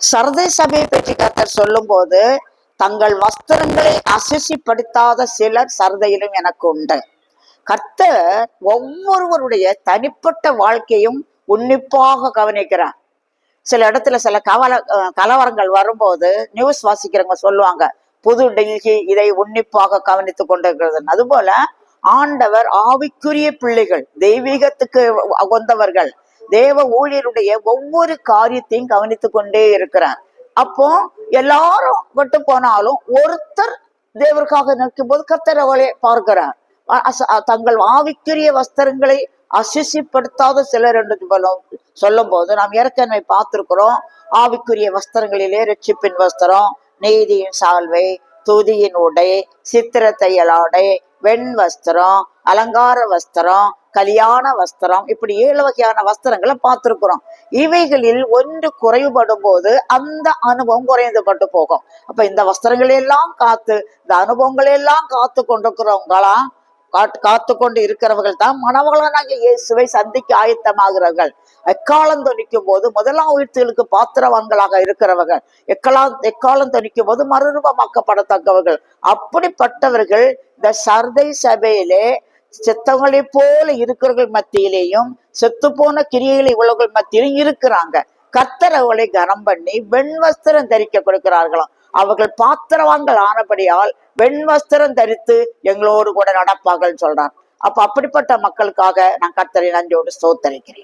சர்தை சபையை பற்றி கர்த்தர் சொல்லும் போது, தங்கள் வஸ்திரங்களை அசுசிப்படுத்தாத சிலர் சர்தையிலும் எனக்கு உண்டு. கர்த்தர் ஒவ்வொருவருடைய தனிப்பட்ட வாழ்க்கையும் உன்னிப்பாக கவனிக்கிறார். சில இடத்துல சில கலவரங்கள் வரும்போது நியூஸ் வாசிக்கிறவங்க சொல்லுவாங்க, புது டெல்லி இதை உன்னிப்பாக கவனித்துக் கொண்டிருக்கிறது. அதுபோல ஆண்டவர் ஆவிக்குரிய பிள்ளைகள், தெய்வீகத்துக்கு உகந்தவர்கள், தேவ ஊழியருடைய ஒவ்வொரு காரியத்தையும் கவனித்துக் கொண்டே இருக்கிறார். அப்போ எல்லாரும் விட்டு போனாலும் ஒருத்தர் தேவருக்காக நிற்கும் போது கர்த்தர் அவளை பார்க்கிறார். தங்கள் ஆவிக்குரிய வஸ்திரங்களை அசுசிப்படுத்தாத சிலர் என்று சொல்லும் போது நாம் ஏற்கனவே பார்த்திருக்கிறோம். ஆவிக்குரிய வஸ்திரங்களிலே ரட்சிப்பின் வஸ்திரம், நீதியின் சால்வை, துதியின் உடை, சித்திர தையலாடை, வெண் வஸ்திரம், அலங்கார வஸ்திரம், கல்யாண வஸ்திரம், இப்படி 7 வகையான வஸ்திரங்களை பார்த்திருக்கிறோம். இவைகளில் ஒன்று குறைவுபடும் போது அந்த அனுபவம் குறைந்துபட்டு போகும். அப்ப இந்த வஸ்திரங்களெல்லாம் காத்து, இந்த அனுபவங்களெல்லாம் காத்து கொண்டிருக்கிறவங்களா காத்து கொண்டு இருக்கிறவர்கள் தான் மணவாளனாகிய இயேசுவை சந்திக்க ஆயத்தமாகிறார்கள். எக்காலம் தொனிக்கும் போது முதலாம் உயிர்த்தலுக்கு பாத்திரவான்களாக இருக்கிறவர்கள், எக்காலம் தொனிக்கும் போது மறுரூபமாக்கப்படத்தக்கவர்கள். அப்படிப்பட்டவர்கள் இந்த சர்தை சபையிலே செத்தவங்களை போல இருக்கிறவர்கள் மத்தியிலேயும் செத்து போன கிரியைகளை உள்ளவர்கள் மத்தியிலும் இருக்கிறாங்க. கர்த்தர் அவளை கனம் பண்ணி வெண் வஸ்திரம் தரிக்க கொடுக்கிறார்களாம். அவர்கள் பாத்திரவான்கள் ஆனபடியால் வெண் வஸ்திரம் தரித்து எங்களோடு கூட நடப்பார்கள் சொல்றான். அப்ப அப்படிப்பட்ட மக்களுக்காக நான் கர்த்தரை நன்றியோடு ஸ்தோத்தரிக்கிறேன்.